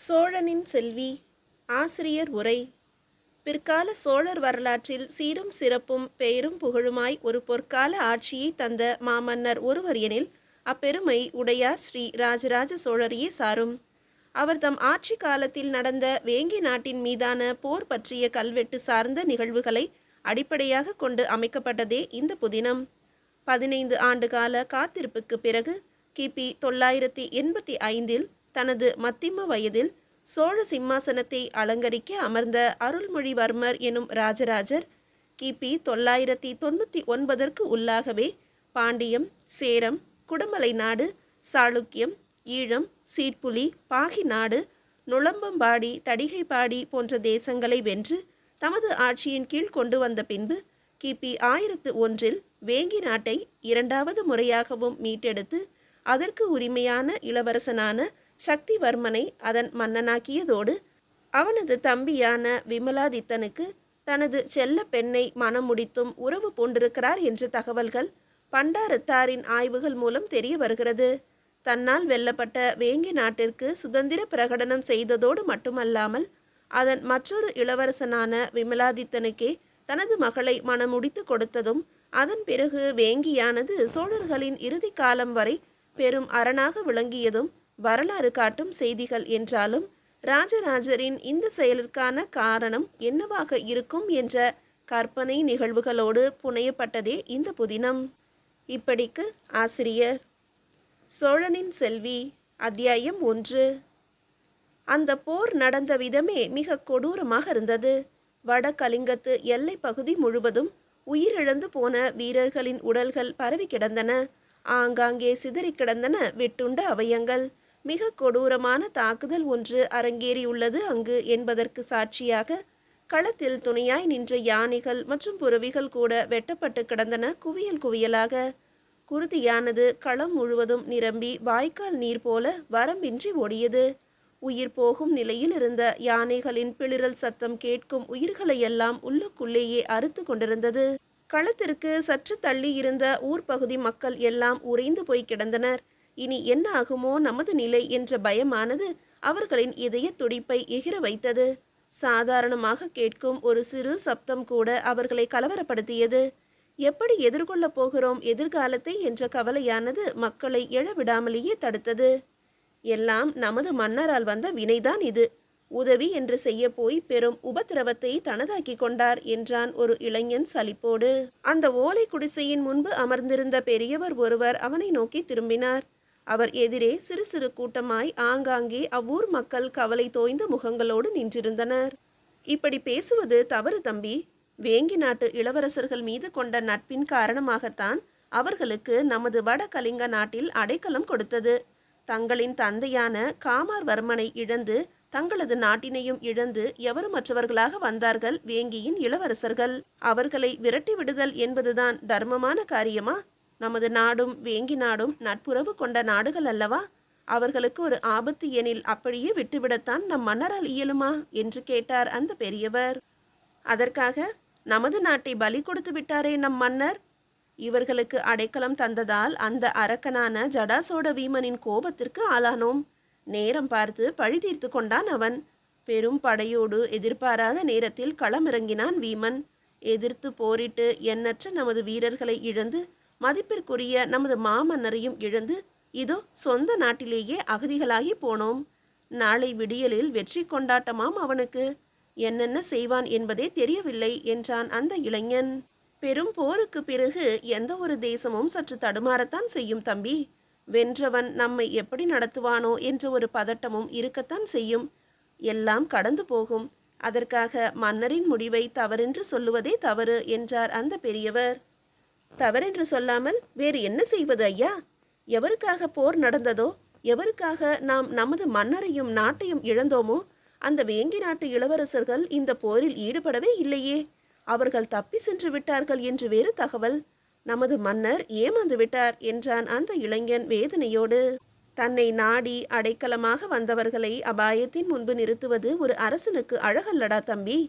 சோழனின் செல்வி. ஆசிரியர் உரை. பிற்கால சோழர் வரலாற்றில் சீரும் சிறப்பும் பெயரும் புகழுமாய் ஒரு பொற்கால ஆட்சியை தந்த மாமன்னர் ஒருவர் எனில் அப்பெருமை உடையார் ஸ்ரீ ராஜராஜ சோழரையே சாரும். அவர் தம் ஆட்சி காலத்தில் நடந்த வேங்கி நாட்டின் மீதான போர் பற்றிய கல்வெட்டு சார்ந்த நிகழ்வுகளை அடிப்படையாக கொண்டு அமைக்கப்பட்டதே இந்த புதினம். 15 ஆண்டுகால காத்திருப்புக்கு பிறகு கிபி 985 தனது மத்திம வயதில் சோழ சிம்மாசனத்தை அலங்கரிக்க அமர்ந்த அருள்மொழிவர்மர் எனும் ராஜராஜர் கிபி 999 உள்ளாகவே பாண்டியம், சேரம், குடமலை நாடு, சாளுக்கியம், ஈழம், சீட்புலி, பாகி நாடு, நுளம்பம்பாடி, தடிகைப்பாடி போன்ற தேசங்களை வென்று தமது ஆட்சியின் கீழ் கொண்டு வந்த பின்பு கிபி 1001 வேங்கி நாட்டை இரண்டாவது முறையாகவும் மீட்டெடுத்து அதற்கு உரிமையான இளவரசனான சக்திவர்மனை அதன் மன்னனாக்கியதோடு அவனது தம்பியான விமலாதித்தனுக்கு தனது செல்ல பெண்ணை மணம் முடித்தும் உறவு பூண்டிருக்கிறார் என்ற தகவல்கள் பண்டாரத்தாரின் ஆய்வுகள் மூலம் தெரிய வருகிறது. தன்னால் வெல்லப்பட்ட வேங்கி நாட்டிற்கு சுதந்திர பிரகடனம் செய்ததோடு மட்டுமல்லாமல் அதன் மற்றொரு இளவரசனான விமலாதித்தனுக்கே தனது மகளை மணமுடித்து கொடுத்ததும் அதன் பிறகு வேங்கியானது சோழர்களின் இறுதி காலம் வரை பெரும் அரணாக விளங்கியதும் வரலாறு காட்டும் செய்திகள் என்றாலும் ராஜராஜரின் இந்த செயலிற்கான காரணம் என்னவாக இருக்கும் என்ற கற்பனை நிகழ்வுகளோடு புனையப்பட்டதே இந்த புதினம். இப்படிக்கு ஆசிரியர். சோழனின் செல்வி. அத்தியாயம் 1. அந்த போர் நடந்த விதமே மிக கொடூரமாக இருந்தது. வட கலிங்கத்து எல்லை பகுதி முழுவதும் உயிரிழந்து போன வீரர்களின் உடல்கள் பரவி கிடந்தன. ஆங்காங்கே சிதறி கிடந்தன வெட்டுண்ட அவயங்கள். மிக கொடூரமான தாக்குதல் ஒன்று அரங்கேறியுள்ளது அங்கு என்பதற்கு சாட்சியாக களத்தில் துணையாய் நின்ற யானைகள் மற்றும் புறவிகள் கூட வெட்டப்பட்டு கிடந்தன குவியல் குவியலாக. குருதியானது களம் முழுவதும் நிரம்பி வாய்க்கால் நீர் போல வரம்பின்றி ஓடியது. உயிர் போகும் நிலையில் இருந்த யானைகளின் பிளிரல் சத்தம் கேட்கும் உயிர்களையெல்லாம் உள்ளுக்குள்ளேயே அறுத்து கொண்டிருந்தது. களத்திற்கு சற்று தள்ளி இருந்த ஊர்பகுதி மக்கள் எல்லாம் உறைந்து போய் கிடந்தனர். இனி என்ன ஆகுமோ நமது நிலை என்ற பயமானது அவர்களின் இதய துடிப்பை எகிர வைத்தது. சாதாரணமாக கேட்கும் ஒரு சிறு சப்தம் கூட அவர்களை கலவரப்படுத்தியது. எப்படி எதிர்கொள்ளப் போகிறோம் எதிர்காலத்தை என்ற கவலையானது மக்களை எழவிடாமலேயே தடுத்தது. எல்லாம் நமது மன்னரால் வந்த வினைதான் இது. உதவி என்று செய்ய போய் பெரும் உபத்திரவத்தை தனதாக்கி கொண்டார் என்றான் ஒரு இளைஞன் சலிப்போடு. அந்த ஓலை குடிசையின் முன்பு அமர்ந்திருந்த பெரியவர் ஒருவர் அவனை நோக்கி திரும்பினார். அவர் எதிரே சிறு சிறு கூட்டமாய் ஆங்காங்கே அவ்வூர் மக்கள் கவலை தோய்ந்த முகங்களோடு நின்றிருந்தனர். இப்படி பேசுவது தவறு தம்பி. வேங்கி நாட்டு இளவரசர்கள் மீது கொண்ட நட்பின் காரணமாகத்தான் அவர்களுக்கு நமது வட கலிங்க நாட்டில் அடைக்கலம் கொடுத்தது. தங்களின் தந்தையான காமார்வர்மனை இழந்து தங்களது நாட்டினையும் இழந்து எவருமற்றவர்களாக வந்தார்கள் வேங்கியின் இளவரசர்கள். அவர்களை விரட்டி விடுதல் என்பதுதான் தர்மமான காரியமா? நமது நாடும் வேங்கி நாடும் நட்புறவு கொண்ட நாடுகள் அல்லவா? அவர்களுக்கு ஒரு ஆபத்து எனில் அப்படியே விட்டுவிடத்தான் நம் மன்னரால் இயலுமா என்று கேட்டார் அந்த பெரியவர். அதற்காக நமது நாட்டை பலி கொடுத்து விட்டாரே நம் மன்னர். இவர்களுக்கு அடைக்கலம் தந்ததால் அந்த அரக்கனான ஜடாசோட வீமனின் கோபத்திற்கு ஆளானோம். நேரம் பார்த்து பழி தீர்த்து கொண்டான் அவன். பெரும் படையோடு எதிர்பாராத நேரத்தில் களமிறங்கினான் வீமன். எதிர்த்து போரிட்டு எண்ணற்ற நமது வீரர்களை இழந்து மதிப்பிற்குரிய நமது மாமன்னரையும் இழந்து இதோ சொந்த நாட்டிலேயே அகதிகளாகி போனோம். நாளை விடியலில் வெற்றி கொண்டாட்டமாம் அவனுக்கு. என்னென்ன செய்வான் என்பதே தெரியவில்லை என்றான் அந்த இளைஞன். பெரும் போருக்கு பிறகு எந்த ஒரு தேசமும் சற்று தடுமாறத்தான் செய்யும் தம்பி. வென்றவன் நம்மை எப்படி நடத்துவானோ என்ற ஒரு பதட்டமும் இருக்கத்தான் செய்யும். எல்லாம் கடந்து போகும். அதற்காக மன்னரின் முடிவை தவறென்று சொல்லுவதே தவறு என்றார் அந்த பெரியவர். தவறென்று சொல்லாமல் வேறு என்ன செய்வது ஐயா? எவருக்காக போர் நடந்ததோ, எவருக்காக நாம் நமது மன்னரையும் நாட்டையும் இழந்தோமோ அந்த வேங்கி நாட்டு இளவரசர்கள் இந்த போரில் ஈடுபடவே இல்லையே. அவர்கள் தப்பி சென்று விட்டார்கள் என்று வேறு தகவல். நமது மன்னர் ஏமாந்து விட்டார் என்றான் அந்த இளைஞன் வேதனையோடு. தன்னை நாடி அடைக்கலமாக வந்தவர்களை அபாயத்தின் முன்பு நிறுத்துவது ஒரு அரசனுக்கு அழகல்லடா தம்பி.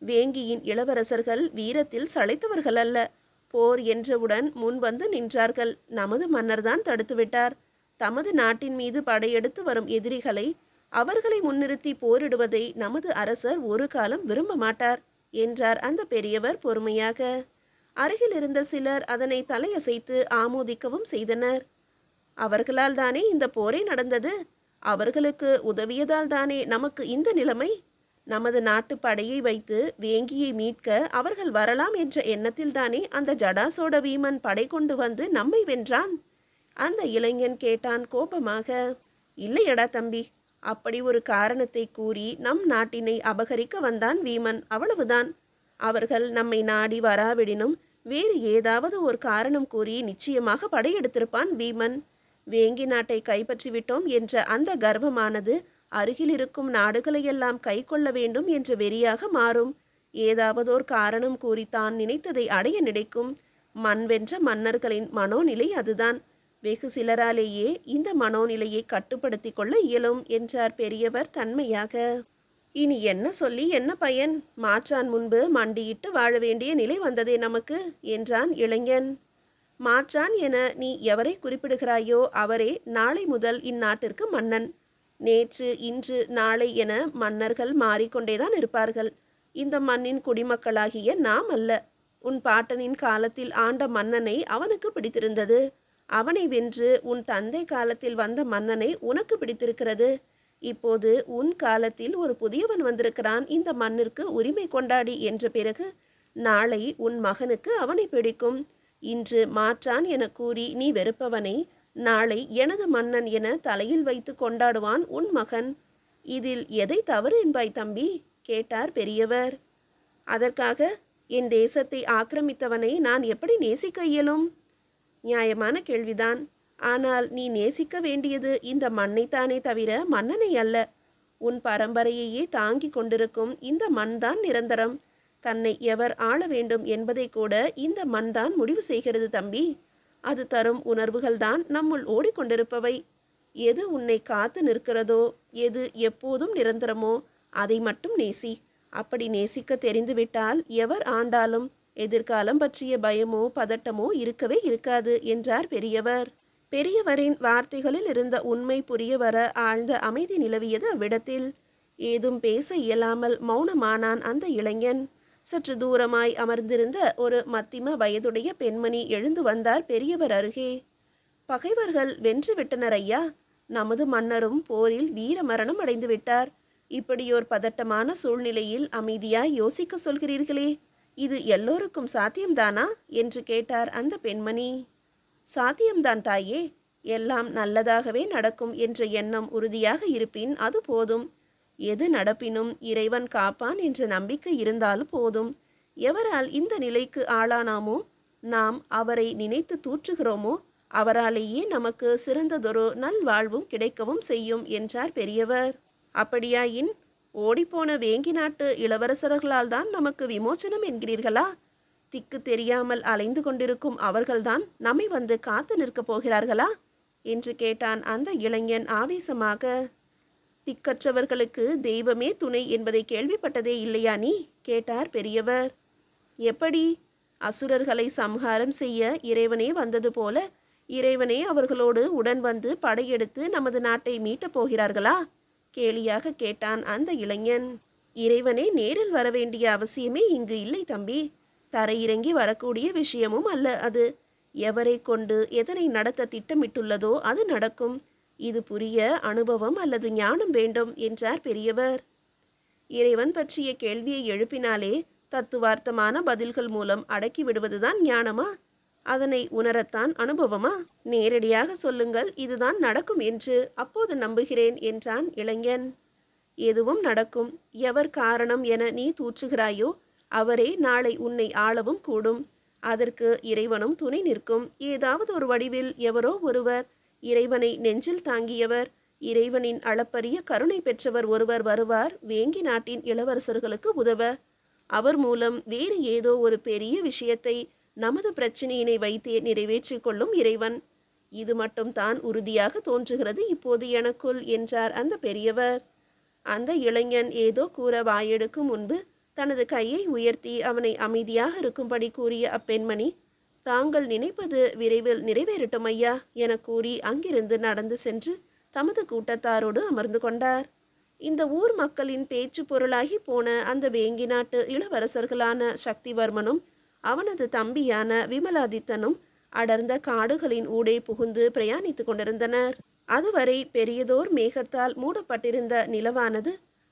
வேங்கியின் இளவரசர்கள் வீரத்தில் சளைத்தவர்கள் அல்ல. போர் என்றவுடன் முன் வந்து நின்றார்கள். நமது மன்னர்தான் தடுத்துவிட்டார். தமது நாட்டின் மீது படையெடுத்து வரும் எதிரிகளை அவர்களை முன்னிறுத்தி போரிடுவதை நமது அரசர் ஒரு காலம் விரும்ப மாட்டார் என்றார் அந்த பெரியவர் பொறுமையாக. அருகில் இருந்த சிலர் அதனை தலையசைத்து ஆமோதிக்கவும் செய்தனர். அவர்களால் தானே இந்த போரே நடந்தது. அவர்களுக்கு உதவியதால் தானே நமக்கு இந்த நிலைமை. நமது நாட்டு படையை வைத்து வேங்கியை மீட்க அவர்கள் வரலாம் என்ற எண்ணத்தில் தானே அந்த ஜடாசோட வீமன் படை கொண்டு வந்து நம்மை வென்றான். அந்த இளைஞன் கேட்டான் கோபமாக. இல்லையடா தம்பி, அப்படி ஒரு காரணத்தை கூறி நம் நாட்டினை அபகரிக்க வந்தான் வீமன், அவ்வளவுதான். அவர்கள் நம்மை நாடி வராவிடினும் வேறு ஏதாவது ஒரு காரணம் கூறி நிச்சயமாக படையெடுத்திருப்பான் வீமன். வேங்கி நாட்டை கைப்பற்றி விட்டோம் என்ற அந்த கர்வமானது அருகில் இருக்கும் நாடுகளையெல்லாம் கை கொள்ள வேண்டும் என்ற வெறியாக மாறும். ஏதாவதோர் காரணம் கூறி தான் நினைத்ததை அடைய நினைக்கும் மண் வென்ற மன்னர்களின் மனோநிலை அதுதான். வெகு சிலராலேயே இந்த மனோநிலையை கட்டுப்படுத்தி கொள்ள இயலும் என்றார் பெரியவர் தன்மையாக. இனி என்ன சொல்லி என்ன பயன்? மாற்றான் முன்பு மண்டியிட்டு வாழ வேண்டிய நிலை வந்ததே நமக்கு என்றான் இளைஞன். மாற்றான் என நீ எவரை குறிப்பிடுகிறாயோ அவரே நாளை முதல் இந்நாட்டிற்கு மன்னன். நேற்று இன்று நாளை என மன்னர்கள் மாறிக்கொண்டேதான் இருப்பார்கள். இந்த மண்ணின் குடிமக்களாகிய நாம் அல்ல. உன் பாட்டனின் காலத்தில் ஆண்ட மன்னனை அவனுக்கு பிடித்திருந்தது. அவனை வென்று உன் தந்தை காலத்தில் வந்த மன்னனை உனக்கு பிடித்திருக்கிறது. இப்போது உன் காலத்தில் ஒரு புதியவன் வந்திருக்கிறான் இந்த மண்ணிற்கு உரிமை கொண்டாடி என்ற பிறகு நாளை உன் மகனுக்கு அவனை பிடிக்கும். இன்று மாற்றான் என கூறி நீ வெறுப்பவனை நாளை எனது மன்னன் என தலையில் வைத்து கொண்டாடுவான் உன் மகன். இதில் எதை தவறு என்பாய் தம்பி கேட்டார் பெரியவர். அதற்காக என் தேசத்தை ஆக்கிரமித்தவனை நான் எப்படி நேசிக்க இயலும்? நியாயமான கேள்விதான். ஆனால் நீ நேசிக்க வேண்டியது இந்த மண்ணைத்தானே தவிர மன்னனை அல்ல. உன் பரம்பரையையே தாங்கி கொண்டிருக்கும் இந்த மண்தான் நிரந்தரம். தன்னை எவர் ஆள வேண்டும் என்பதை கூட இந்த மண்தான் முடிவு செய்கிறது தம்பி. அது தரும் உணர்வுகள்தான் நம்முள் ஓடிக்கொண்டிருப்பவை. எது உன்னை காத்து நிற்கிறதோ, எது எப்போதும் நிரந்தரமோ அதை மட்டும் நேசி. அப்படி நேசிக்க தெரிந்துவிட்டால் எவர் ஆண்டாலும் எதிர்காலம் பற்றிய பயமோ பதட்டமோ இருக்கவே இருக்காது என்றார் பெரியவர். பெரியவரின் வார்த்தைகளில் இருந்த உண்மை புரிய வர ஆழ்ந்த அமைதி நிலவியது அவ்விடத்தில். ஏதும் பேச இயலாமல் மௌனமானான் அந்த இளைஞன். சற்று தூரமாய் அமர்ந்திருந்த ஒரு மத்திம வயதுடைய பெண்மணி எழுந்து வந்தார் பெரியவர் அருகே. பகைவர்கள் வென்று விட்டனர் ஐயா. நமது மன்னரும் போரில் வீர மரணம் அடைந்து விட்டார். இப்படியோர் பதட்டமான சூழ்நிலையில் அமைதியாய் யோசிக்க சொல்கிறீர்களே, இது எல்லோருக்கும் சாத்தியம்தானா என்று கேட்டார் அந்த பெண்மணி. சாத்தியம்தான் தாயே. எல்லாம் நல்லதாகவே நடக்கும் என்ற எண்ணம் உறுதியாக இருப்பின் அது போதும். எது நடப்பினும் இறைவன் காப்பான் என்ற நம்பிக்கை இருந்தாலும் போதும். எவரால் இந்த நிலைக்கு ஆளானாமோ, நாம் அவரை நினைத்து தூற்றுகிறோமோ அவராலேயே நமக்கு சிறந்ததொரு நல்வாழ்வும் கிடைக்கவும் செய்யும் என்றார் பெரியவர். அப்படியாயின் ஓடிப்போன வேங்கி நாட்டு இளவரசர்களால் தான் நமக்கு விமோச்சனம் என்கிறீர்களா? திக்கு தெரியாமல் அலைந்து கொண்டிருக்கும் அவர்கள்தான் நம்மை வந்து காத்து நிற்கப் போகிறார்களா என்று கேட்டான் அந்த இளைஞன் ஆவேசமாக. திக்கற்றவர்களுக்கு தெய்வமே துணை என்பதை கேள்விப்பட்டதே இல்லையா நீ கேட்டார் பெரியவர். எப்படி? அசுரர்களை சம்ஹாரம் செய்ய இறைவனே வந்தது போல இறைவனே அவர்களோடு உடன் வந்து படையெடுத்து நமது நாட்டை மீட்டப் போகிறார்களா கேலியாக கேட்டான் அந்த இளைஞன். இறைவனே நேரில் வரவேண்டிய அவசியமே இங்கு இல்லை தம்பி. தரையிறங்கி வரக்கூடிய விஷயமும் அல்ல அது. எவரை கொண்டு எதனை நடத்த திட்டமிட்டுள்ளதோ அது நடக்கும். இது புரிய அனுபவம் அல்லது ஞானம் வேண்டும் என்றார் பெரியவர். இறைவன் பற்றிய கேள்வியை எழுப்பினாலே தத்துவார்த்தமான பதில்கள் மூலம் அடக்கி விடுவதுதான் ஞானமா? அதனை உணரத்தான் அனுபவமா? நேரடியாக சொல்லுங்கள், இதுதான் நடக்கும் என்று, அப்போது நம்புகிறேன் என்றான் இளைஞன். எதுவும் நடக்கும். எவர் காரணம் என நீ தூற்றுகிறாயோ அவரே நாளை உன்னை ஆளவும் கூடும். அதற்கு இறைவனும் துணை நிற்கும். ஏதாவது ஒரு வடிவில் எவரோ ஒருவர், இறைவனை நெஞ்சில் தாங்கியவர், இறைவனின் அளப்பரிய கருணை பெற்றவர் ஒருவர் வருவார் வேங்கி நாட்டின் இளவரசர்களுக்கு உதவ. அவர் மூலம் வேறு ஏதோ ஒரு பெரிய விஷயத்தை நமது பிரச்சனையினை வைத்தே நிறைவேற்றிக் கொள்ளும் இறைவன். இது மட்டும் தான் உறுதியாக தோன்றுகிறது இப்போது எனக்குள் என்றார் அந்த பெரியவர். அந்த இளைஞன் ஏதோ கூற வாயெடுக்கும் முன்பு தனது கையை உயர்த்தி அவனை அமைதியாக இருக்கும்படி கூறிய அப்பெண்மணி, தாங்கள் நினைப்பது விரைவில் நிறைவேறட்டும் ஐயா என கூறி அங்கிருந்து நடந்து சென்று தமது கூட்டத்தாரோடு அமர்ந்து கொண்டார். இந்த ஊர் மக்களின் பேச்சு பொருளாகி போன அந்த வேங்கி நாட்டு இளவரசர்களான சக்திவர்மனும் அவனது தம்பியான விமலாதித்தனும் அடர்ந்த காடுகளின் ஊடே புகுந்து பிரயாணித்துக் கொண்டிருந்தனர். அதுவரை பெரியதோர் மேகத்தால் மூடப்பட்டிருந்த நிலவானது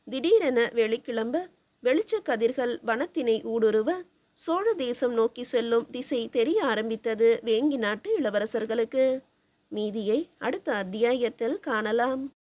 திடீரென வெளிக்கிளம்ப வெளிச்சக் கதிர்கள் வனத்தினை ஊடுருவ சோழ தேசம் நோக்கி செல்லும் திசை தெரிய ஆரம்பித்தது வேங்கி நாட்டு இளவரசர்களுக்கு. மீதியை அடுத்த அத்தியாயத்தில் காணலாம்.